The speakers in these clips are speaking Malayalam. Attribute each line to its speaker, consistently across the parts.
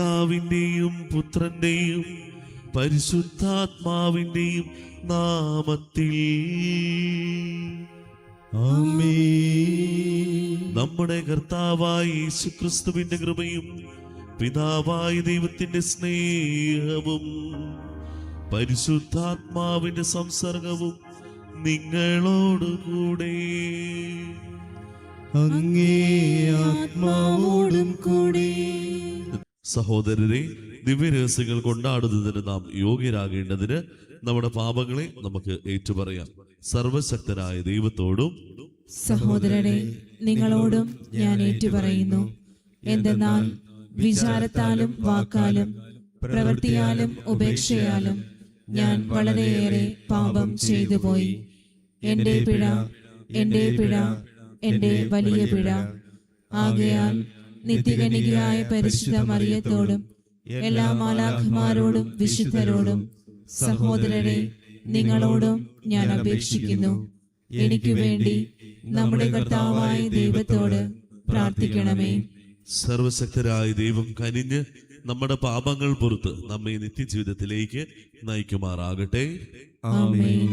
Speaker 1: പിതാവിന്റെയും പുത്രന്റെയും പരിശുദ്ധാത്മാവിന്റെയും നാമത്തിൽ
Speaker 2: ആമേൻ.
Speaker 1: നമ്മുടെ കർത്താവായ യേശുക്രിസ്തുവിന്റെ കൃപയും പിതാവായ ദൈവത്തിന്റെ സ്നേഹവും പരിശുദ്ധാത്മാവിന്റെ സംസർഗവും നിങ്ങളോടുകൂടെ.
Speaker 2: അങ്ങേ ആത്മാവോടും കൂടെ.
Speaker 1: സഹോദരരെ, ദിവ്യരഹസ്യങ്ങൾ കൊണ്ടാടുന്നതിന് നാം യോഗ്യരാകേണ്ടതിന് നമ്മുടെ പാപങ്ങളെ നമുക്ക് ഏറ്റുപറയാം. സർവശക്തനായ ദൈവത്തോടും
Speaker 3: സഹോദരരെ, നിങ്ങളോടും ഞാൻ ഏറ്റുപറയുന്നു. എന്തെന്നാൽ വിചാരത്താലും വാക്കാലും പ്രവൃത്തിയാലും ഉപേക്ഷയാലും ഞാൻ വളരെയേറെ പാപം ചെയ്തു പോയി. എന്റെ പിഴ, എന്റെ പിഴ, എന്റെ വലിയ പിഴ. ആകയാൽ നിത്യകന്യകയായ പരിശുദ്ധ മറിയത്തോടും എല്ലാ മാലാഖമാരോടും വിശുദ്ധരോടും സഹോദരരെ, നിങ്ങളോടും ഞാൻ അപേക്ഷിക്കുന്നു, എനിക്ക് വേണ്ടി നമ്മുടെ കർത്താവായ ദൈവത്തോട് പ്രാർത്ഥിക്കണമേ.
Speaker 1: സർവശക്തരായ ദൈവം കനിഞ്ഞ് നമ്മുടെ പാപങ്ങൾ പുറത്ത് നമ്മെ നിത്യജീവിതത്തിലേക്ക് നയിക്കുമാറാകട്ടെ.
Speaker 3: ആമേൻ.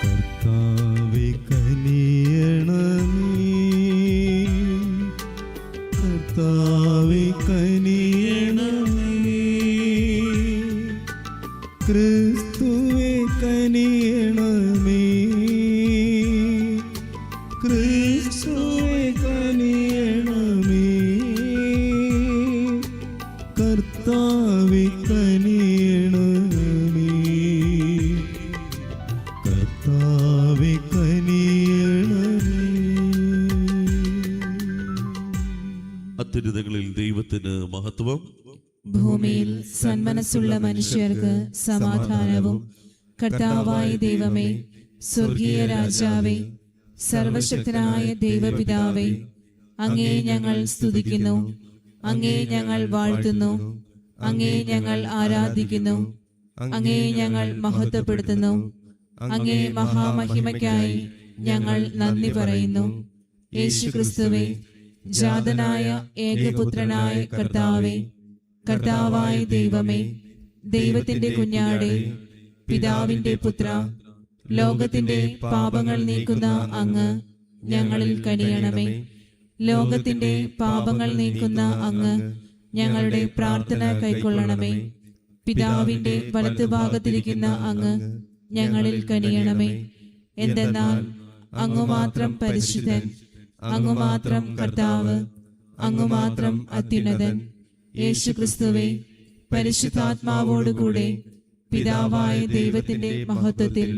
Speaker 2: കർത്താവേ കനിയണമേ, കർത്താവേ കനിയണമേ, ക്രിസ്തുവേ കനിയണമേ, ക്രിസ്തുവേ കനിയണമേ, കർത്താവേ കനിയണമേ, കർത്താവേ കനിയണമേ.
Speaker 1: അത്യുന്നതങ്ങളിൽ ദൈവത്തിന് മഹത്വം.
Speaker 3: ഭൂമിയിൽ സന്മനസ്സുള്ള മനുഷ്യർക്ക് സമാധാനവും. കർത്താവായ ദൈവമേ, സ്വർഗീയ രാജാവേ, സർവശക്തനായ ദൈവപിതാവേ, അങ്ങേ ഞങ്ങൾ സ്തുതിക്കുന്നു, അങ്ങേ ഞങ്ങൾ വാഴ്ത്തുന്നു, അങ്ങേ ഞങ്ങൾ ആരാധിക്കുന്നു, അങ്ങേ ഞങ്ങൾ മഹത്വപ്പെടുത്തുന്നു. അങ്ങേ മഹാമഹിമയ്ക്കായി ഞങ്ങൾ നന്ദി പറയുന്നു. യേശുക്രിസ്തുവേ, ജാതനായ ഏകപുത്രനായ കർത്താവേ, കർത്താവായ ദൈവമേ, ദൈവത്തിന്റെ കുഞ്ഞാടേ, പിതാവിന്റെ പുത്ര, ലോകത്തിന്റെ പാപങ്ങൾ നീക്കുന്ന അങ്ങ് ഞങ്ങളിൽ കനിയണമേ. ലോകത്തിന്റെ പാപങ്ങൾ നീക്കുന്ന അങ്ങ് ഞങ്ങളുടെ പ്രാർത്ഥന കൈക്കൊള്ളണമേ. പിതാവിന്റെ വലത്തുഭാഗത്തിരിക്കുന്ന അങ്ങ് ഞങ്ങളിൽ കനിയണമേ. എന്തെന്നാൽ അങ്ങു മാത്രം പരിശുദ്ധൻ, അങ്ങു മാത്രം കർത്താവ്, അങ്ങു മാത്രം അത്യുന്നതൻ. യേശുക്രിസ്തുവേ, പരിശുദ്ധാത്മാവോടുകൂടെ പിതാവായ ദൈവത്തിന്റെ മഹത്വത്തിൽ.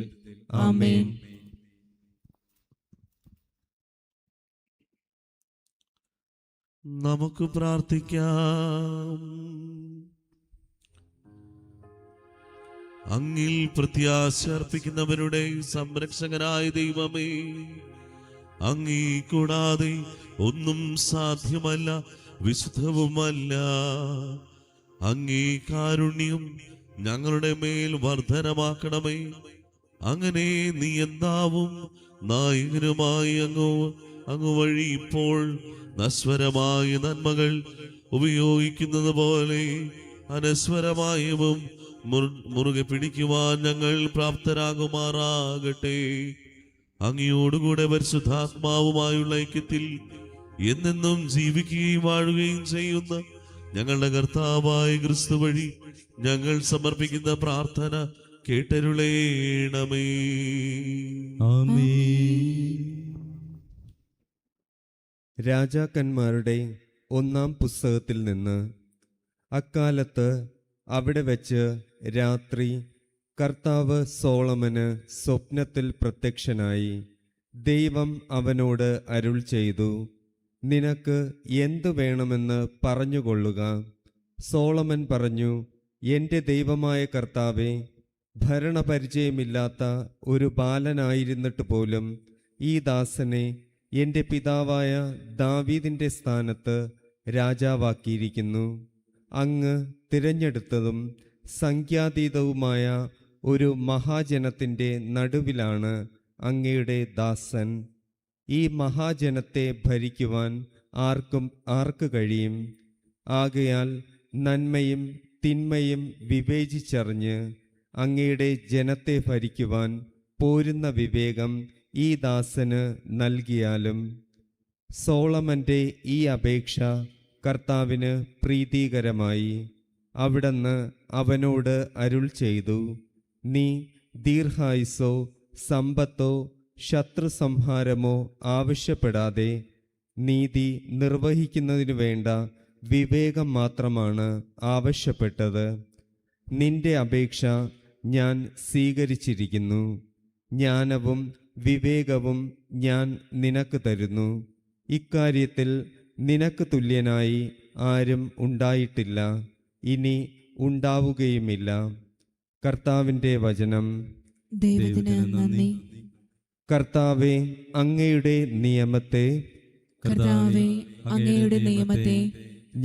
Speaker 3: ആമേൻ.
Speaker 1: നമുക്ക് പ്രാർത്ഥിക്കാം. അങ്ങിൽ പ്രത്യാശ അർപ്പിക്കുന്നവരുടെ സംരക്ഷകനായ ദൈവമേ, അങ്ങീ കൂടാതെ ഒന്നും സാധ്യമല്ല, വിശുദ്ധവുമല്ല. അങ്ങേ കാരുണ്യം ഞങ്ങളുടെ മേൽ വർധനമാക്കണമേ. അങ്ങനെ നീ എന്താവും നായകനുമായി അങ്ങ് വഴി ഇപ്പോൾ നശ്വരമായ നന്മകൾ ഉപയോഗിക്കുന്നത് പോലെ അനശ്വരമായവും മുറുകെ പിടിക്കുവാൻ ഞങ്ങൾ പ്രാപ്തരാകുമാറാകട്ടെ. അങ്ങയോടുകൂടെ പരിശുദ്ധാത്മാവുമായുള്ള ഐക്യത്തിൽ എന്നെന്നും ജീവിക്കുകയും വാഴുകയും ചെയ്യുന്ന ഞങ്ങളുടെ കർത്താവായ ക്രിസ്തു വഴി ഞങ്ങൾ സമർപ്പിക്കുന്ന പ്രാർത്ഥന കേട്ടരുളേണമേ.
Speaker 2: ആമേൻ. രാജാക്കന്മാരുടെ 1-ാം പുസ്തകത്തിൽ നിന്ന്. അക്കാലത്ത് അവിടെ വെച്ച് രാത്രി കർത്താവ് സോളമന് സ്വപ്നത്തിൽ പ്രത്യക്ഷനായി. ദൈവം അവനോട് അരുൾ ചെയ്തു, നിനക്ക് എന്തു വേണമെന്ന് പറഞ്ഞുകൊള്ളുക. സോളമൻ പറഞ്ഞു, എൻ്റെ ദൈവമായ കർത്താവേ, ഭരണപരിചയമില്ലാത്ത ഒരു ബാലനായിരുന്നിട്ട് പോലും ഈ ദാസനെ എൻ്റെ പിതാവായ ദാവീദിൻ്റെ സ്ഥാനത്ത് രാജാവാക്കിയിരിക്കുന്നു. അങ്ങ് തിരഞ്ഞെടുത്തതും സംഖ്യാതീതവുമായ ഒരു മഹാജനത്തിൻ്റെ നടുവിലാണ് അങ്ങയുടെ ദാസൻ. ഈ മഹാജനത്തെ ഭരിക്കുവാൻ ആർക്ക് കഴിയും? ആകയാൽ നന്മയും തിന്മയും വിവേചിച്ചറിഞ്ഞ് അങ്ങയുടെ ജനത്തെ ഭരിക്കുവാൻ പോരുന്ന വിവേകം ഈ ദാസന് നൽകിയാലും. സോളമന്റെ ഈ അപേക്ഷ കർത്താവിന് പ്രീതികരമായി. അവിടുന്ന് അവനോട് അരുൾ ചെയ്തു, നീ ദീർഘായുസ്സോ സമ്പത്തോ ശത്രുസംഹാരമോ ആവശ്യപ്പെടാതെ നീതി നിർവഹിക്കുന്നതിനു വേണ്ട വിവേകം മാത്രമാണ് ആവശ്യപ്പെട്ടത്. നിന്റെ അപേക്ഷ ഞാൻ സ്വീകരിച്ചിരിക്കുന്നു. ജ്ഞാനവും വിവേകവും ഞാൻ നിനക്ക് തരുന്നു. ഇക്കാര്യത്തിൽ നിനക്ക് തുല്യനായി ആരും ഉണ്ടായിട്ടില്ല, ഇനി ഉണ്ടാവുകയുമില്ല. കർത്താവിൻ്റെ വചനം.
Speaker 3: ദൈവത്തിന് നന്ദി.
Speaker 2: കർത്താവേ, അങ്ങയുടെ നിയമത്തെ
Speaker 3: കർത്താവേ, അങ്ങയുടെ നിയമത്തെ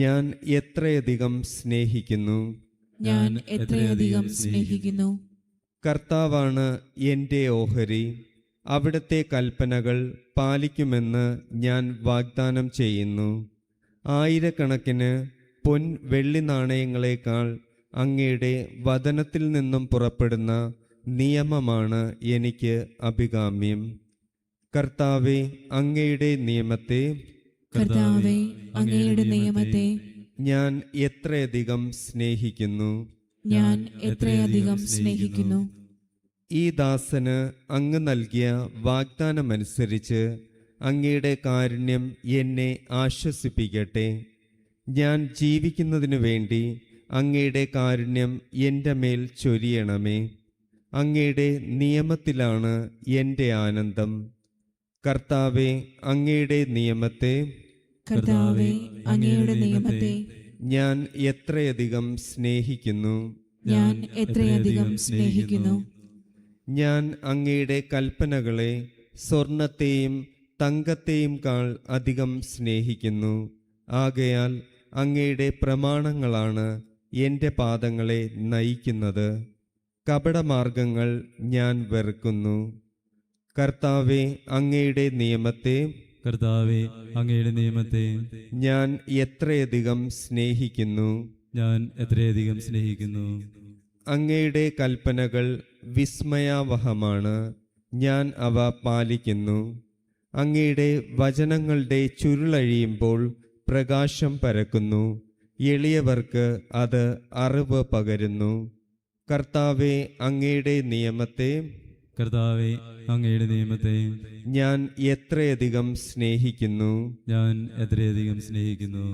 Speaker 2: ഞാൻ എത്രയധികം സ്നേഹിക്കുന്നു.
Speaker 3: ഞാൻ എത്രയധികം സ്നേഹിക്കുന്നു.
Speaker 2: കർത്താവാണ് എൻ്റെ ഓഹരി. അവിടുത്തെ കൽപ്പനകൾ പാലിക്കുമെന്ന് ഞാൻ വാഗ്ദാനം ചെയ്യുന്നു. ആയിരക്കണക്കിന് വെള്ളി നാണയങ്ങളെക്കാൾ അങ്ങയുടെ വദനത്തിൽ നിന്നും പുറപ്പെടുന്ന നിയമമാണ് എനിക്ക് അഭികാമ്യം. കർത്താവേ, അങ്ങയുടെ നിയമത്തെ
Speaker 3: കർത്താവേ, അങ്ങയുടെ നിയമത്തെ
Speaker 2: ഞാൻ എത്രയധികം സ്നേഹിക്കുന്നു.
Speaker 3: ഞാൻ എത്രയധികം സ്നേഹിക്കുന്നു.
Speaker 2: ഈ ദാസന് അങ്ങ് നൽകിയ വാഗ്ദാനമനുസരിച്ച് അങ്ങയുടെ കാരുണ്യം എന്നെ ആശ്വസിപ്പിക്കട്ടെ. ഞാൻ ജീവിക്കുന്നതിനു വേണ്ടി അങ്ങയുടെ കാരുണ്യം എൻ്റെ മേൽ ചൊരിയണമേ. അങ്ങയുടെ നിയമത്തിലാണ് എൻ്റെ ആനന്ദം. കർത്താവേ, അങ്ങയുടെ നിയമത്തെ
Speaker 3: കർത്താവേ, അങ്ങയുടെ നിയമത്തെ
Speaker 2: ഞാൻ എത്രയധികം സ്നേഹിക്കുന്നു.
Speaker 3: ഞാൻ എത്രയധികം സ്നേഹിക്കുന്നു.
Speaker 2: ഞാൻ അങ്ങയുടെ കൽപ്പനകളെ സ്വർണത്തെയും തങ്കത്തെയും കാൾ അധികം സ്നേഹിക്കുന്നു. ആകയാൽ അങ്ങയുടെ പ്രമാണങ്ങളാണ് എൻ്റെ പാദങ്ങളെ നയിക്കുന്നത്. കപടമാർഗങ്ങൾ ഞാൻ വെറുക്കുന്നു. കർത്താവേ, അങ്ങയുടെ നിയമത്തെ
Speaker 4: കർത്താവേ, അങ്ങയുടെ നിയമത്തെ
Speaker 2: ഞാൻ എത്രയധികം സ്നേഹിക്കുന്നു.
Speaker 4: ഞാൻ എത്രയധികം സ്നേഹിക്കുന്നു.
Speaker 2: അങ്ങയുടെ കൽപ്പനകൾ വിസ്മയാവഹമാണ്. ഞാൻ അവ പാലിക്കുന്നു. അങ്ങയുടെ വചനങ്ങളുടെ ചുരുളഴിയുമ്പോൾ പ്രകാശം പരക്കുന്നു. എളിയവർക്ക് അത് അറിവ് പകരുന്നു. കർത്താവേ, അങ്ങയുടെ നിയമത്തെ
Speaker 4: കർത്താവേ, അങ്ങയുടെ നിയമത്തെ
Speaker 2: ഞാൻ എത്രയധികം സ്നേഹിക്കുന്നു.
Speaker 4: ഞാൻ എത്രയധികം സ്നേഹിക്കുന്നു.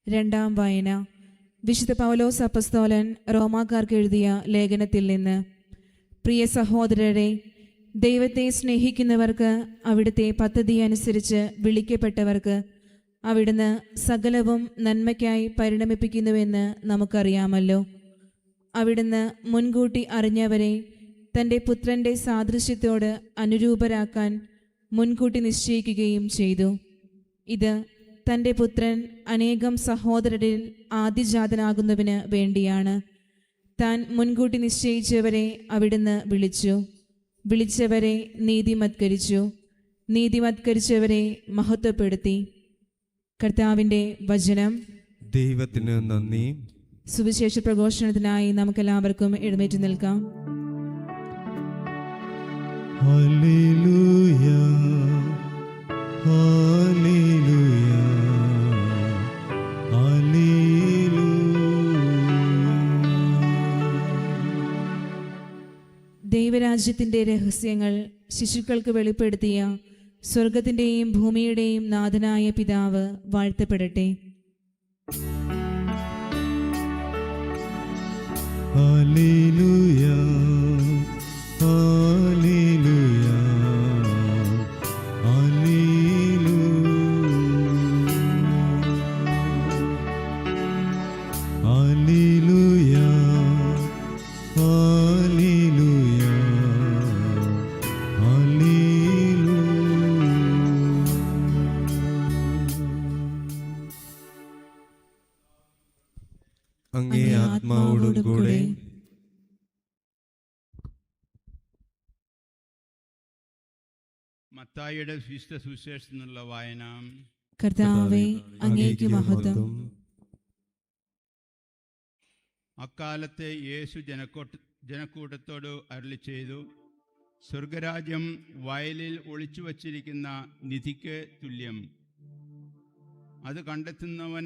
Speaker 3: രണ്ടാം വായന. വിശുദ്ധ പൗലോസ് അപ്പസ്തോലൻ റോമാക്കാർക്ക് എഴുതിയ ലേഖനത്തിൽ നിന്ന്. പ്രിയ സഹോദരരെ, ദൈവത്തെ സ്നേഹിക്കുന്നവർക്ക്, അവിടുത്തെ പദ്ധതി അനുസരിച്ച് വിളിക്കപ്പെട്ടവർക്ക് അവിടുന്ന് സകലവും നന്മയ്ക്കായി പരിണമിപ്പിക്കുന്നുവെന്ന് നമുക്കറിയാമല്ലോ. അവിടുന്ന് മുൻകൂട്ടി അറിഞ്ഞവരെ തൻ്റെ പുത്രൻ്റെ സാദൃശ്യത്തോട് അനുരൂപരാക്കാൻ മുൻകൂട്ടി നിശ്ചയിക്കുകയും ചെയ്തു. ഇത് തൻ്റെ പുത്രൻ അനേകം സഹോദരരിൽ ആദ്യജാതനാകുന്നതിന് വേണ്ടിയാണ്. താൻ മുൻകൂട്ടി നിശ്ചയിച്ചവരെ അവിടുന്ന് വിളിച്ചു, വിളിച്ചവരെ നീതിമത്കരിച്ചു, നീതിമത്കരിച്ചവരെ മഹത്വപ്പെടുത്തി. കർത്താവിൻ്റെ വചനം.
Speaker 2: ദൈവത്തിന് നന്ദി.
Speaker 3: സുവിശേഷ പ്രഘോഷണത്തിനായി നമുക്കെല്ലാവർക്കും എഴുന്നേറ്റ് നിൽക്കാം.
Speaker 4: Hallelujah, hallelujah, hallelujah.
Speaker 3: ദൈവരാജ്യത്തിൻ്റെ രഹസ്യങ്ങൾ ശിശുക്കൾക്ക് വെളിപ്പെടുത്തിയ സ്വർഗത്തിൻ്റെയും ഭൂമിയുടെയും നാഥനായ പിതാവ് വാഴ്ത്തപ്പെടട്ടെ.
Speaker 4: Hallelujah, hallelujah, hallelujah. Hallelujah, hallelujah, hallelujah.
Speaker 2: അങ്ങേ ആത്മാവോടും കൂടെ.
Speaker 5: മത്തായിയുടെ വിശുദ്ധ സുവിശേഷത്തിൽ നിന്നുള്ള വായന.
Speaker 3: കർത്താവേ, അങ്ങേക്ക് മഹത്വം.
Speaker 5: അക്കാലത്തെ യേശു ജനക്കൂട്ടത്തോട് അരുളി ചെയ്തു, സ്വർഗരാജ്യം വയലിൽ ഒളിച്ചു വച്ചിരിക്കുന്ന നിധിക്ക് തുല്യം. അത് കണ്ടെത്തുന്നവൻ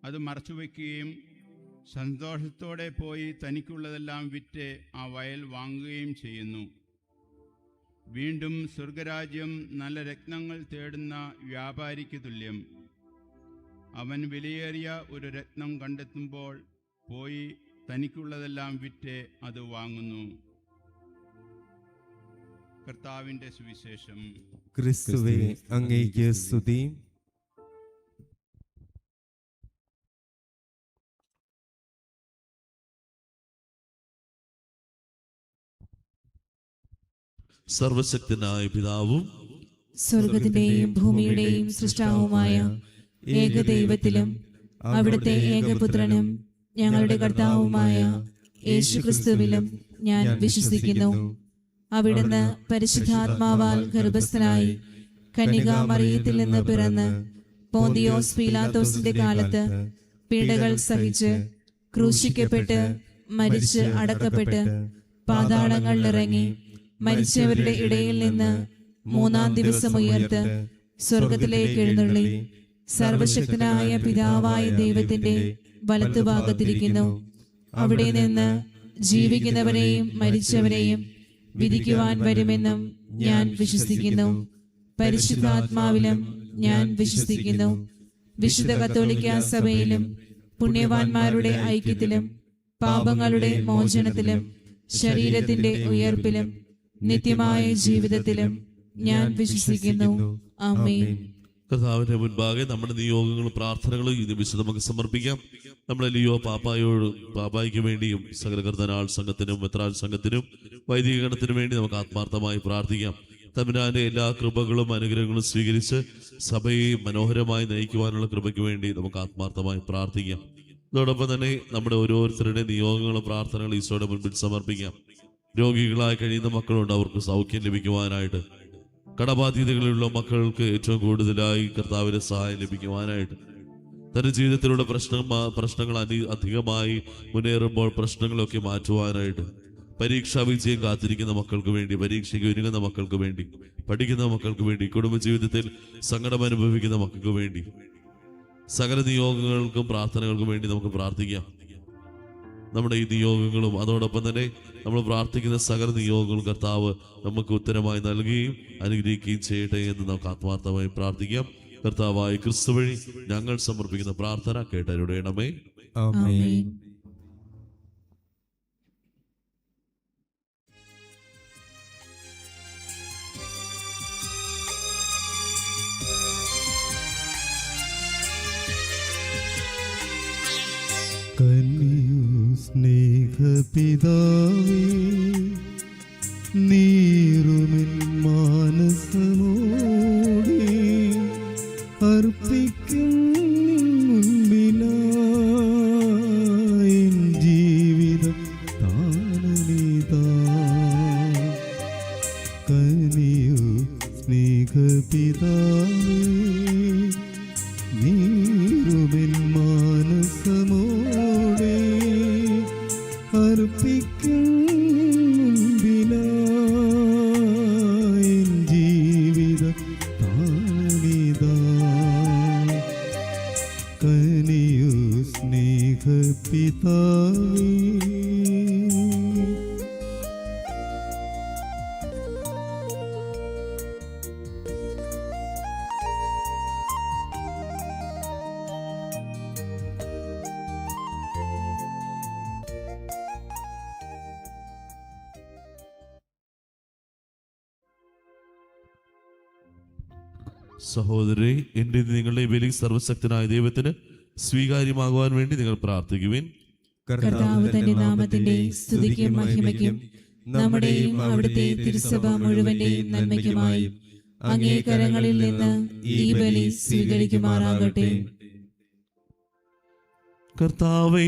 Speaker 5: അത് മറച്ചുവെക്കുകയും സന്തോഷത്തോടെ പോയി തനിക്കുള്ളതെല്ലാം വിറ്റ് ആ വയൽ വാങ്ങുകയും ചെയ്യുന്നു. വീണ്ടും സ്വർഗരാജ്യം നല്ല രത്നങ്ങൾ തേടുന്ന വ്യാപാരിക്ക് തുല്യം. അവൻ വിലയേറിയ ഒരു രത്നം കണ്ടെത്തുമ്പോൾ പോയി തനിക്കുള്ളതെല്ലാം വിറ്റ് അത് വാങ്ങുന്നു. കർത്താവിൻ്റെ സുവിശേഷം.
Speaker 2: ക്രിസ്തുവേ, അങ്ങേക്ക് സ്തുതി.
Speaker 1: സർവശക്തനായ പിതാവും
Speaker 3: സ്വർഗത്തിന്റെയും ഭൂമിയുടെയും സൃഷ്ടാവുമായ ഏകദൈവത്തിലും അവിടുത്തെ ഏകപുത്രനും ഞങ്ങളുടെ കർത്താവുമായ യേശുക്രിസ്തുവിലും ഞാൻ വിശ്വസിക്കുന്നു. അവിടുന്ന് പരിശുദ്ധാത്മാവാൽ ഗർഭസ്ഥനായി കന്യകാമറിയത്തിൽ നിന്ന് പിറന്ന് പോന്തിയോസ് പീലാത്തോസിന്റെ കാലത്ത് പീഡകൾ സഹിച്ച് ക്രൂശിക്കപ്പെട്ട് മരിച്ച് അടക്കപ്പെട്ട് പാതാളങ്ങളിൽ ഇറങ്ങി മരിച്ചവരുടെ ഇടയിൽ നിന്ന് മൂന്നാം ദിവസം ഉയർത്ത് സ്വർഗത്തിലേക്ക് എഴുന്നള്ളി സർവശക്തനായ പിതാവായ ദൈവത്തിന്റെ വലത്തുഭാഗത്തിരിക്കുന്നു. അവിടെ നിന്ന് ജീവിക്കുന്നവരെയും മരിച്ചവരെയും വിധിക്കുവാൻ വരുമെന്നും ഞാൻ വിശ്വസിക്കുന്നു. പരിശുദ്ധാത്മാവിലും ഞാൻ വിശ്വസിക്കുന്നു. വിശുദ്ധ കത്തോലിക്കാ സഭയിലും പുണ്യവാന്മാരുടെ ഐക്യത്തിലും പാപങ്ങളുടെ മോചനത്തിലും ശരീരത്തിന്റെ ഉയർപ്പിലും നിത്യമായ ജീവിതത്തിലും ഞാൻ വിശ്വസിക്കുന്നു. ആമേൻ.
Speaker 1: കർത്താവിന്റെ മുൻപാകെ നമ്മുടെ നിയോഗങ്ങളും പ്രാർത്ഥനകളും ഈ നിമിഷം നമുക്ക് സമർപ്പിക്കാം. നമ്മളെ ലിയോ പാപ്പായ്ക്ക് വേണ്ടിയും സകല കർത്തനാൾ സംഘത്തിനും മെത്രാൻ സംഘത്തിനും വൈദിക ഗണത്തിനും വേണ്ടി നമുക്ക് ആത്മാർത്ഥമായി പ്രാർത്ഥിക്കാം. തമ്പുരാന്റെ എല്ലാ കൃപകളും അനുഗ്രഹങ്ങളും സ്വീകരിച്ച് സഭയെ മനോഹരമായി നയിക്കുവാനുള്ള കൃപയ്ക്ക് വേണ്ടി നമുക്ക് ആത്മാർത്ഥമായി പ്രാർത്ഥിക്കാം. അതോടൊപ്പം തന്നെ നമ്മുടെ ഓരോരുത്തരുടെ നിയോഗങ്ങളും പ്രാർത്ഥനകളും ഈശോയുടെ മുൻപിൽ സമർപ്പിക്കാം. രോഗികളായി കഴിയുന്ന മക്കളുണ്ട്, അവർക്ക് സൗഖ്യം ലഭിക്കുവാനായിട്ട്. കടബാധ്യതകളുള്ള മക്കൾക്ക് ഏറ്റവും കൂടുതലായി കർത്താവിന്റെ സഹായം ലഭിക്കുവാനായിട്ട്. തന്റെ ജീവിതത്തിലുള്ള പ്രശ്നങ്ങൾ അധികമായി മുന്നേറുമ്പോൾ പ്രശ്നങ്ങളൊക്കെ മാറ്റുവാനായിട്ട്. പരീക്ഷാ വിജയം കാത്തിരിക്കുന്ന മക്കൾക്ക് വേണ്ടി, പരീക്ഷയ്ക്ക് ഒരുങ്ങുന്ന മക്കൾക്ക് വേണ്ടി, പഠിക്കുന്ന മക്കൾക്ക് വേണ്ടി, കുടുംബജീവിതത്തിൽ സങ്കടം അനുഭവിക്കുന്ന മക്കൾക്ക് വേണ്ടി, സകല നിയോഗങ്ങൾക്കും പ്രാർത്ഥനകൾക്കും വേണ്ടി നമുക്ക് പ്രാർത്ഥിക്കാം. നമ്മുടെ ഈ നിയോഗങ്ങളും അതോടൊപ്പം തന്നെ നമ്മൾ പ്രാർത്ഥിക്കുന്ന സകല നിയോഗങ്ങളും കർത്താവ് നമുക്ക് ഉത്തരമായി നൽകുകയും അനുഗ്രഹിക്കുകയും ചെയ്യട്ടെ എന്ന് നമുക്ക് ആത്മാർത്ഥമായി പ്രാർത്ഥിക്കാം. കർത്താവായ ക്രിസ്തു വഴി ഞങ്ങൾ സമർപ്പിക്കുന്ന പ്രാർത്ഥന കേട്ടരുടേണമേ.
Speaker 2: ആമേൻ.
Speaker 4: സ്നേഹപിതാവേ, നീറുമെൻ മാനസമോടെ അർപ്പിക്കും മുൻപിലായി ജീവിതം താനനിതാ. കനിയൂ സ്നേഹപിതാവേ, നീറുമെൻ മാനസമോടെ അർപ്പിക്കും മുൻപിലായി ജീവിതം താനിതാ. കനിയൂ സ്നേഹപിതാവേ.
Speaker 1: സഹോദരരെ, എൻ്റെ നിങ്ങളുടെ ബലി സർവശക്തനായ ദൈവത്തിന് സ്വീകാര്യമാകുവാൻ വേണ്ടി നിങ്ങൾ പ്രാർത്ഥിക്കുവിൻ.
Speaker 3: കർത്താവ് തന്റെ നാമത്തിന്റെ സ്തുതിക്കും മഹിമയ്ക്കും നമ്മുടെയും അവിടുത്തെ തിരുസഭ മുഴുവന്റെയും നന്മയ്ക്കുമായി അങ്ങേ കരങ്ങളിൽ നിന്ന് ഈ ബലി സ്വീകരിക്കുമാറാകട്ടെ.
Speaker 1: കർത്താവേ,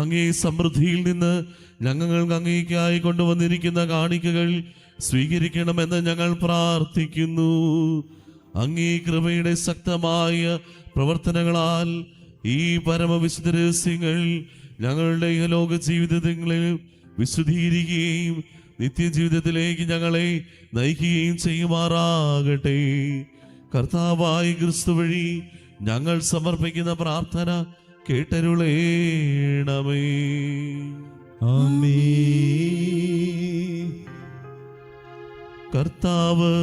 Speaker 1: അങ്ങേ സമൃദ്ധിയിൽ നിന്ന് ഞങ്ങൾക്ക് അങ്ങേക്കായി കൊണ്ടുവന്നിരിക്കുന്ന കാണിക്കകൾ സ്വീകരിക്കണമെന്ന് ഞങ്ങൾ പ്രാർത്ഥിക്കുന്നു. അങ്ങേ കൃപയുടെ ശക്തമായ പ്രവർത്തനങ്ങളാൽ ഈ പരമവിശുദ്ധ രഹസ്യങ്ങൾ ഞങ്ങളുടെ ഇഹലോക ജീവിതങ്ങളിൽ വിശുദ്ധീകരിക്കുകയും നിത്യജീവിതത്തിലേക്ക് ഞങ്ങളെ നയിക്കുകയും ചെയ്യുമാറാകട്ടെ. കർത്താവായ ക്രിസ്തു വഴി ഞങ്ങൾ സമർപ്പിക്കുന്ന പ്രാർത്ഥന കേട്ടരുളേണമേ.
Speaker 4: ആമേൻ.
Speaker 1: കർത്താവ്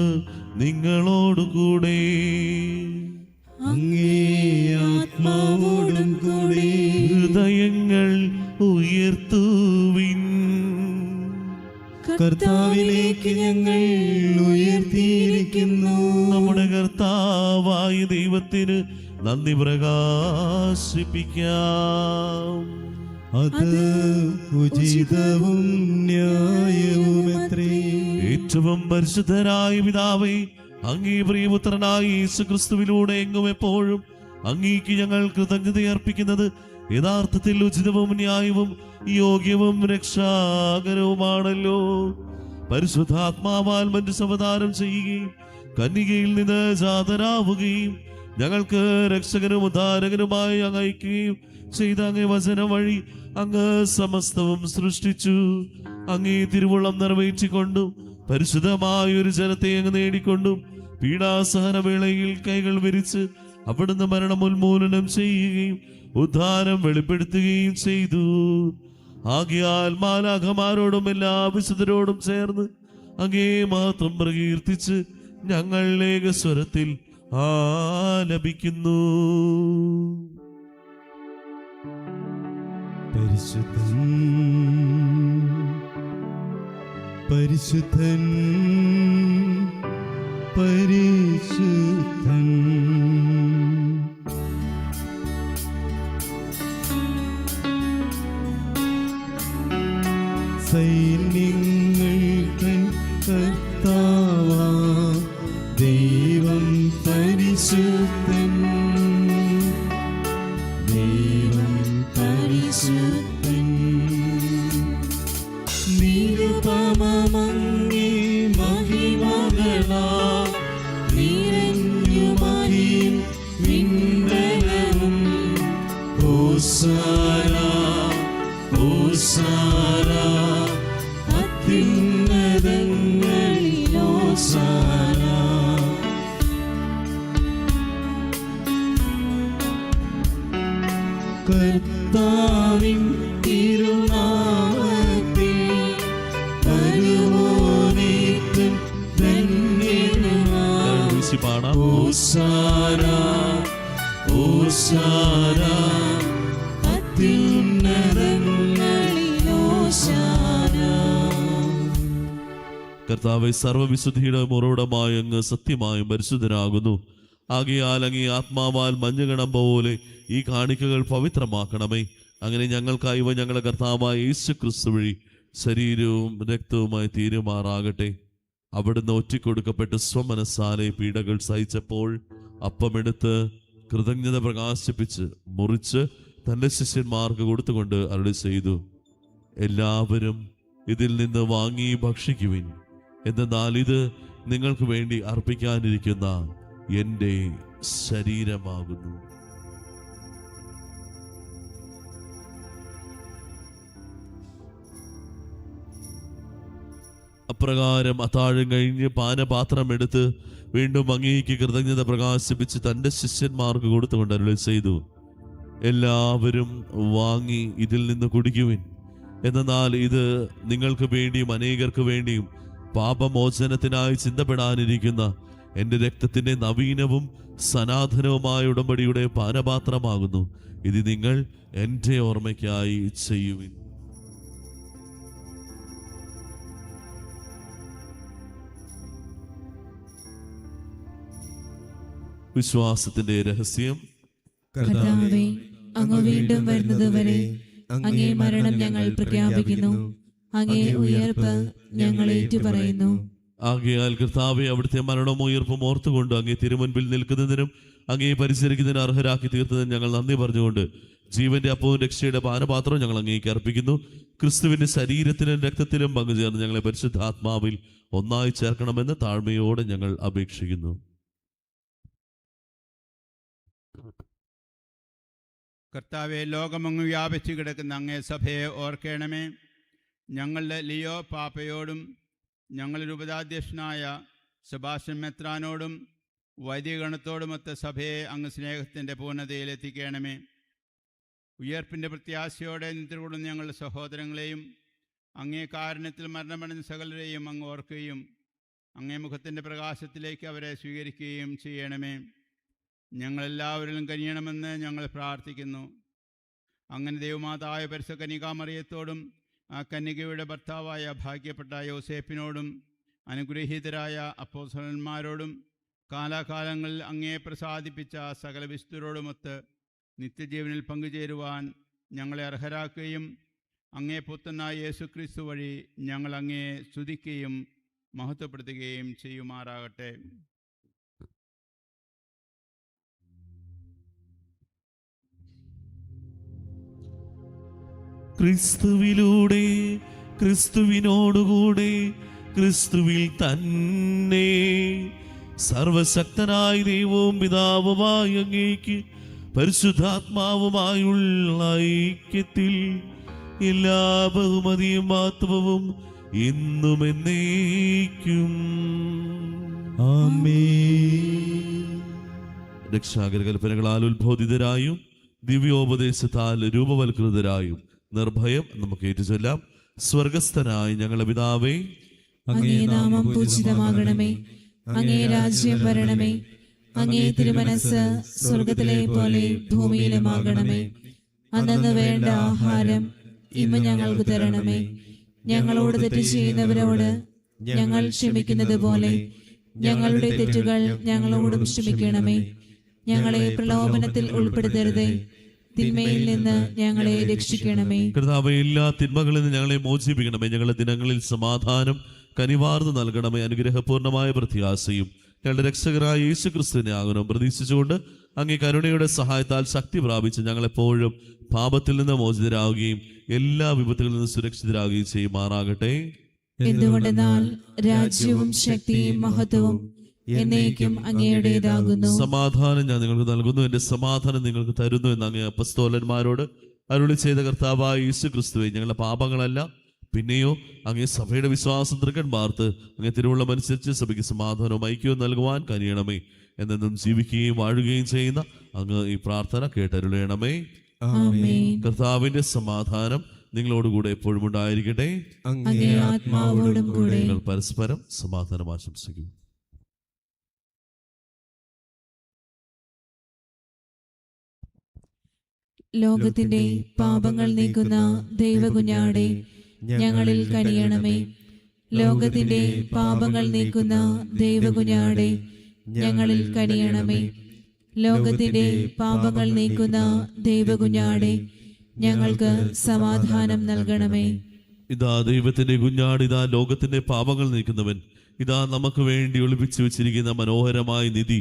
Speaker 1: നിങ്ങളോടുകൂടെ.
Speaker 4: അങ്ങേ ആത്മാവോടും കൂടെ.
Speaker 1: ഹൃദയങ്ങൾ ഉയർത്തുവിൻ.
Speaker 4: കർത്താവിലേക്ക് ഞങ്ങൾ ഉയർത്തിയിരിക്കുന്നു.
Speaker 1: നമ്മുടെ കർത്താവായ ദൈവത്തിന് നന്ദി പ്രകാശിപ്പിക്കാം.
Speaker 4: അത് ഉചിതവും ന്യായവുമത്രേ.
Speaker 1: ഏറ്റവും പരിശുദ്ധരായ പിതാവേ, അങ്ങേ പ്രിയപുത്രനായ യേശുക്രിസ്തുവിലൂടെ എങ്ങും എപ്പോഴും അങ്ങേക്ക് ഞങ്ങൾ കൃതജ്ഞത അർപ്പിക്കുന്നത് യഥാർത്ഥത്തിൽ ഉചിതവും ന്യായവും യോഗ്യവും രക്ഷാകരവുമാണല്ലോ. പരിശുദ്ധാത്മാവാൽ മനുഷ്യാവതാരം ചെയ്യുകയും കന്യകയിൽ നിന്ന് ജാതനാവുകയും ഞങ്ങൾക്ക് രക്ഷകനും ഉദ്ധാരകനുമായി അങ്ങ് അയക്കുകയും ചെയ്ത അങ്ങേ വചനം വഴി അങ്ങ് സമസ്തവും സൃഷ്ടിച്ചു. അങ്ങേ തിരുവുള്ളം നിറവേറ്റിക്കൊണ്ടും പരിശുദ്ധമായ ഒരു ജനത്തെ അങ്ങ് നേടിക്കൊണ്ടും പീഡാസഹന വേളയിൽ കൈകൾ വിരിച്ച് അവിടുന്ന് മരണം ഉന്മൂലനം ചെയ്യുകയും ഉദ്ധാരം വെളിപ്പെടുത്തുകയും ചെയ്തു. ആകയാൽ മാലാഖമാരോടും എല്ലാ വിശുദ്ധരോടും ചേർന്ന് അങ്ങേ മാത്രം പ്രകീർത്തിച്ച് ഞങ്ങൾ ഏകസ്വരത്തിൽ ആലപിക്കുന്നു.
Speaker 4: പരിശുദ്ധൻ പരിശുദ്ധൻ പരിശുദ്ധൻ. സൈന്യങ്ങൾ തൻ കർത്താവാം ദൈവം പരിശുദ്ധൻ. ദൈവം പരിശുദ്ധൻ. നിരുപമമങ്ങേ മഹിമകളാൽ നിറഞ്ഞു മഹിയും വിണ്ഡലവും. ഹോസാന ഹോസാന അത്യുന്നതങ്ങളിൽ ഹോസാന. കർത്താവിൻ തിരുനാമത്തിൽ വരുവോനേറ്റം ധന്യനാം. ഹോസാന ഹോസാന അത്യുന്നതങ്ങളിൽ ഹോസാന.
Speaker 1: കർത്താവെ, സർവ്വവിശുദ്ധിയുടെ ഉറവിടമായ അങ്ങ് സത്യമായും പരിശുദ്ധനാകുന്നു. ആകയാൽ അങ്ങേ ആത്മാവാൽ മഞ്ഞുകണം പോലെ ഈ കാണിക്കകൾ പവിത്രമാക്കണമേ. അങ്ങനെ ഞങ്ങൾക്കായി ഇവ ഞങ്ങളുടെ കർത്താവായ യേശുക്രിസ്തു വഴി ശരീരവും രക്തവുമായി തീരുമാറാകട്ടെ. അവിടുന്ന് ഒറ്റിക്കൊടുക്കപ്പെട്ട് സ്വമനസ്സാലെ പീഡകൾ സഹിച്ചപ്പോൾ അപ്പമെടുത്ത് കൃതജ്ഞത പ്രകാശിപ്പിച്ച് മുറിച്ച് തൻ്റെ ശിഷ്യന്മാർക്ക് കൊടുത്തുകൊണ്ട് അരുളി ചെയ്തു, എല്ലാവരും ഇതിൽ നിന്ന് വാങ്ങി ഭക്ഷിക്കുവിൻ. എന്നാൽ ഇത് നിങ്ങൾക്ക് വേണ്ടി അർപ്പിക്കാനിരിക്കുന്ന എൻ്റെ ശരീരമാകുന്നു. അപ്രകാരം അത്താഴം കഴിഞ്ഞ് പാനപാത്രം എടുത്ത് വീണ്ടും അങ്ങേക്ക് കൃതജ്ഞത പ്രകാശിപ്പിച്ച് തൻ്റെ ശിഷ്യന്മാർക്ക് കൊടുത്തുകൊണ്ട് അരുളി ചെയ്തു, എല്ലാവരും വാങ്ങി ഇതിൽ നിന്ന് കുടിക്കുവിൻ. എന്നാൽ ഇത് നിങ്ങൾക്ക് വേണ്ടിയും അനേകർക്ക് വേണ്ടിയും പാപമോചനത്തിനായി ചിന്തപ്പെടാനിരിക്കുന്ന എൻ്റെ രക്തത്തിൻ്റെ നവീനവും സനാതനവുമായ ഉടമ്പടിയുടെ പാനപാത്രമാകുന്നു. ഇത് നിങ്ങൾ എൻ്റെ ഓർമ്മയ്ക്കായി ചെയ്യുവിൻ. വിശ്വാസത്തിന്റെ രഹസ്യം.
Speaker 3: കർത്താവേ, അങ്ങ് വീണ്ടും വരുന്നതുവരെ അങ്ങേ മരണം ഞങ്ങൾ പ്രഖ്യാപിക്കുന്നു, അങ്ങേ ഉയർപ്പ് ഞങ്ങൾ ഏറ്റുപറയുന്നു.
Speaker 1: ആകയാൽ കർത്താവെ, അവിടുത്തെ മരണവും ഉയർപ്പും ഓർത്തുകൊണ്ട് അങ്ങേ തിരുമുൻപിൽ നിൽക്കുന്നതിനും അങ്ങേ പരിചരിക്കുന്നതിന് അർഹരാക്കി തീർത്തതിന് ഞങ്ങൾ നന്ദി പറഞ്ഞുകൊണ്ട് ജീവന്റെ അപ്പവും രക്ഷയുടെ പാനപാത്രവും ഞങ്ങൾ അങ്ങേക്ക് അർപ്പിക്കുന്നു. ക്രിസ്തുവിന്റെ ശരീരത്തിലും രക്തത്തിലും പങ്കുചേർന്ന് ഞങ്ങളെ പരിശുദ്ധാത്മാവിൽ ഒന്നായി ചേർക്കണമെന്ന് താഴ്മയോടെ ഞങ്ങൾ അപേക്ഷിക്കുന്നു.
Speaker 5: കർത്താവെ, ലോകമെങ്ങും വ്യാപിച്ചു കിടക്കുന്ന അങ്ങേ സഭയെ ഓർക്കണമേ. ഞങ്ങളുടെ ലിയോ പാപ്പയോടും ഞങ്ങളുടെ ഉപതാധ്യക്ഷനായ സെബാസ്റ്റ്യൻ മെത്രാനോടും വൈദികഗണത്തോടുമൊത്ത സഭയെ അങ്ങ് സ്നേഹത്തിൻ്റെ പൂർണ്ണതയിലെത്തിക്കണമേ. ഉയർപ്പിൻ്റെ പ്രത്യാശയോടെ നിദ്രകൊള്ളുന്ന ഞങ്ങളുടെ സഹോദരങ്ങളെയും അങ്ങേ കാരുണ്യത്തിൽ മരണമടഞ്ഞ സകലരെയും അങ്ങ് ഓർക്കുകയും അങ്ങേ മുഖത്തിൻ്റെ പ്രകാശത്തിലേക്ക് അവരെ സ്വീകരിക്കുകയും ചെയ്യണമേ. ഞങ്ങളെല്ലാവരിലും കനിയണമെന്ന് ഞങ്ങൾ പ്രാർത്ഥിക്കുന്നു. അങ്ങനെ ദൈവമാതായ പരിശുദ്ധ കന്യകാമറിയത്തോടും ആ കന്യകയുടെ ഭർത്താവായ ഭാഗ്യപ്പെട്ട യോസേപ്പിനോടും അനുഗ്രഹീതരായ അപ്പോസ്തലന്മാരോടും കാലാകാലങ്ങളിൽ അങ്ങേ പ്രസാദിപ്പിച്ച സകല വിശുദ്ധരോടുമൊത്ത് നിത്യജീവനിൽ പങ്കുചേരുവാൻ ഞങ്ങളെ അർഹരാക്കുകയും അങ്ങേ പുത്രനായ യേശുക്രിസ്തു വഴി ഞങ്ങൾ അങ്ങേ സ്തുതിക്കുകയും മഹത്വപ്പെടുത്തുകയും ചെയ്യുമാറാകട്ടെ.
Speaker 1: ക്രിസ്തുവിലൂടെ, ക്രിസ്തുവിനോടുകൂടെ, ക്രിസ്തുവിൽ തന്നെ സർവശക്തനായ ദൈവവും പിതാവുമായ അങ്ങേക്ക് പരിശുദ്ധാത്മാവുമായുള്ള ഐക്യത്തിൽ എല്ലാ ബഹുമതിയും മഹത്വവും എന്നും എന്നേക്കും
Speaker 2: ആമേൻ.
Speaker 1: രക്ഷാകര കൽപ്പനകളാൽ ഉത്ബോധിതരായും ദിവ്യോപദേശത്താൽ രൂപവൽകൃതരായും നിർഭയം നമുക്ക് ഏറ്റുചൊല്ലാം. സ്വർഗസ്ഥനായ ഞങ്ങളുടെ പിതാവേ,
Speaker 3: അങ്ങേ നാമം പൂജിതമാകണമേ. അങ്ങേ രാജ്യം വരണമേ. അങ്ങേ തിരുമനസ് സ്വർഗത്തിലെ പോലെ ഭൂമിയിലുമാകണമേ. അന്നന്ന് വേണ്ട ആഹാരം ഇന്ന് ഞങ്ങൾക്ക് തരണമേ. ഞങ്ങളോട് തെറ്റ് ചെയ്യുന്നവരോട് ഞങ്ങൾ ക്ഷമിക്കുന്നത് പോലെ ഞങ്ങളുടെ തെറ്റുകൾ ഞങ്ങളോടും ക്ഷമിക്കണമേ. ഞങ്ങളെ പ്രലോഭനത്തിൽ ഉൾപ്പെടുത്തരുതേ, തിന്മയിൽ നിന്ന് ഞങ്ങളെ രക്ഷിക്കണമേ.
Speaker 1: കർത്താവേ, എല്ലാ തിന്മകളിൽ നിന്ന് ഞങ്ങളെ മോചിപ്പിക്കണമേ. ഞങ്ങളുടെ ദിനങ്ങളിൽ സമാധാനം കനിവാർന്ന് നൽകണമേ. അനുഗ്രഹപൂർണമായ പ്രത്യാശയും ഞങ്ങളുടെ രക്ഷകരായ യേശു ക്രിസ്തുവിനെ ആകണം പ്രതീക്ഷിച്ചുകൊണ്ട് അങ്ങേ കരുണയുടെ സഹായത്താൽ ശക്തി പ്രാപിച്ച് ഞങ്ങളെപ്പോഴും പാപത്തിൽ നിന്ന് മോചിതരാകുകയും എല്ലാ വിപത്തുകളിൽ നിന്ന് സുരക്ഷിതരാകുകയും ചെയ്യുമാറാകട്ടെ.
Speaker 3: എന്തുകൊണ്ടെന്നാൽ രാജ്യവും ശക്തിയും മഹത്വവും എന്നേക്കും അങ്ങയുടേതാകുന്നു.
Speaker 1: സമാധാനം ഞാൻ നിങ്ങൾക്ക് നൽകുന്നു, എന്റെ സമാധാനം നിങ്ങൾക്ക് തരുന്നു എന്ന് അങ്ങേ അപ്പസ്തോലന്മാരോട് അരുളി ചെയ്ത കർത്താവായ യേശു ക്രിസ്തുവേ, ഞങ്ങളുടെ പാപങ്ങളല്ല പിന്നെയോ അങ്ങേ സഭയുടെ വിശ്വാസം തൃക്കന്മാർത്ത് അങ്ങേ തിരുവുള്ളമനുസരിച്ച് സഭയ്ക്ക് സമാധാനവും ഐക്യവും നൽകുവാൻ കനിയണമേ. എന്നെന്നും ജീവിക്കുകയും വാഴുകയും ചെയ്യുന്ന അങ്ങ് ഈ പ്രാർത്ഥന കേട്ടരുളയണമേ.
Speaker 3: ആമേൻ.
Speaker 1: കർത്താവിന്റെ സമാധാനം നിങ്ങളോടുകൂടെ എപ്പോഴും ഉണ്ടായിരിക്കട്ടെ.
Speaker 3: അങ്ങേ ആത്മാവോടും കൂടെ.
Speaker 1: നിങ്ങൾ പരസ്പരം സമാധാനം ആശംസിക്കും.
Speaker 3: ലോകത്തിന്റെ പാപങ്ങൾ നീക്കുന്ന ദൈവകുഞ്ഞാടെ ഞങ്ങളിൽ കനിയണമേ. ലോകത്തിന്റെ പാപങ്ങൾ നീക്കുന്ന ദൈവകുഞ്ഞാടെ ഞങ്ങളിൽ കനിയണമേ. ലോകത്തിന്റെ പാപങ്ങൾ നീക്കുന്ന ദൈവകുഞ്ഞാടെ ഞങ്ങൾക്ക് സമാധാനം നൽകണമേ.
Speaker 1: ഇതാ ദൈവത്തിന്റെ കുഞ്ഞാട്, ഇതാ ലോകത്തിന്റെ പാപങ്ങൾ നീക്കുന്നവൻ, ഇതാ നമുക്ക് വേണ്ടി ഒളിപ്പിച്ചു വെച്ചിരിക്കുന്ന മനോഹരമായ നിധി.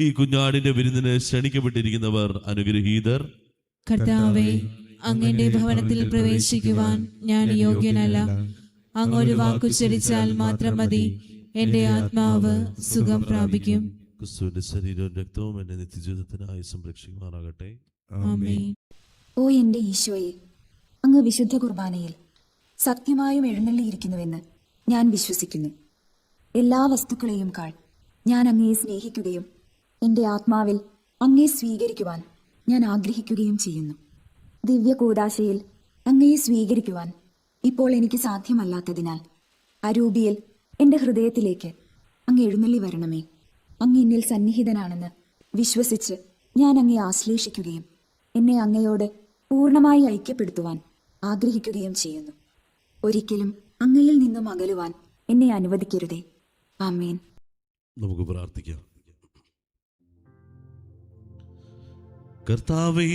Speaker 1: ഈ കുഞ്ഞാടിന്റെ വിരുന്നിന് ക്ഷണിക്കപ്പെട്ടിരിക്കുന്നവർ അനുഗ്രഹീതർ.
Speaker 3: കർത്താവേ, അങ്ങയുടെ ഭവനത്തിൽ പ്രവേശിക്കുവാൻ ഞാൻ യോഗ്യനല്ല. അങ്ങൊരു വാക്കുച്ചരിച്ചാൽ മാത്രം മതി, എന്റെ ആത്മാവ് സുഖം പ്രാപിക്കും.
Speaker 1: ക്രിസ്തുവിന്റെ ശരീരവും രക്തവും എന്നെ നിത്യജീവിതത്തിനായി സംരക്ഷിക്കുമാറാകട്ടെ.
Speaker 3: ആമേൻ.
Speaker 6: ഓ എൻ്റെ ഈശോയെ, അങ്ങ് വിശുദ്ധ കുർബാനയിൽ സത്യമായും എഴുന്നള്ളിയിരിക്കുന്നുവെന്ന് ഞാൻ വിശ്വസിക്കുന്നു. എല്ലാ വസ്തുക്കളെയും കാൾ ഞാൻ അങ്ങയെ സ്നേഹിക്കുകയും എൻ്റെ ആത്മാവിൽ അങ്ങയെ സ്വീകരിക്കുവാൻ ഞാൻ ആഗ്രഹിക്കുകയും ചെയ്യുന്നു. ദിവ്യ കൂദാശയിൽ അങ്ങയെ സ്വീകരിക്കുവാൻ ഇപ്പോൾ എനിക്ക് സാധ്യമല്ലാത്തതിനാൽ അരൂപിയിൽ എൻ്റെ ഹൃദയത്തിലേക്ക് അങ്ങ് എഴുന്നള്ളി വരണമേ. അങ്ങ് എന്നിൽ സന്നിഹിതനാണെന്ന് വിശ്വസിച്ച് ഞാൻ അങ്ങയെ ആശ്ലേഷിക്കുകയും എന്നെ അങ്ങയോട് പൂർണ്ണമായി ഐക്യപ്പെടുത്തുവാൻ ആഗ്രഹിക്കുകയും ചെയ്യുന്നു. ഒരിക്കലും അങ്ങയിൽ നിന്നും അകലുവാൻ എന്നെ അനുവദിക്കരുതേ. ആമേൻ.
Speaker 1: നമുക്ക് പ്രാർത്ഥിക്കാം. കർത്താവേ,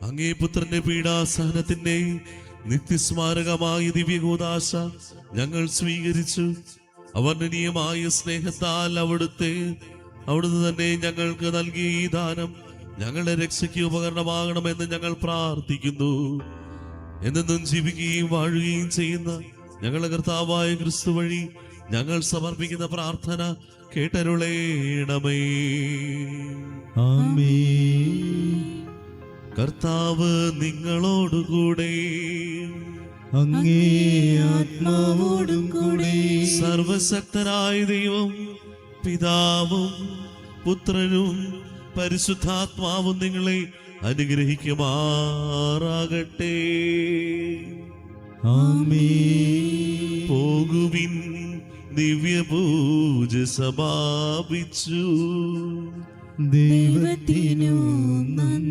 Speaker 1: അങ്ങേ പുത്രന്റെ പീഡാസഹനത്തിന്റെ നിത്യസ്മാരകമായ ദിവ്യകൂദാശ ഞങ്ങൾ സ്വീകരിച്ചു. അവർണ്ണനീയമായ സ്നേഹത്താൽ അവിടുന്ന് തന്നെ ഞങ്ങൾക്ക് നൽകിയ ഈ ദാനം ഞങ്ങളുടെ രക്ഷയ്ക്ക് ഉപകരണമാകണമെന്ന് ഞങ്ങൾ പ്രാർത്ഥിക്കുന്നു. എന്നെന്നും ജീവിക്കുകയും വാഴുകയും ചെയ്യുന്ന ഞങ്ങളുടെ കർത്താവായ ക്രിസ്തു വഴി ഞങ്ങൾ സമർപ്പിക്കുന്ന പ്രാർത്ഥന കേട്ടരുളേണമേ.
Speaker 2: ആമേൻ.
Speaker 1: കർത്താവ് നിങ്ങളോടുകൂടെ,
Speaker 2: അങ്ങേ ആത്മാവോടും കൂടെ
Speaker 1: സർവശക്തനായ ദൈവം പിതാവും പുത്രനും പരിശുദ്ധാത്മാവും നിങ്ങളെ അനുഗ്രഹിക്കുമാറാകട്ടെ.
Speaker 2: ആമേൻ.
Speaker 1: പോകുവിൻ, ദിവ്യപൂജ സമാപിച്ചു.
Speaker 2: ദൈവത്തിനു നന്ദി.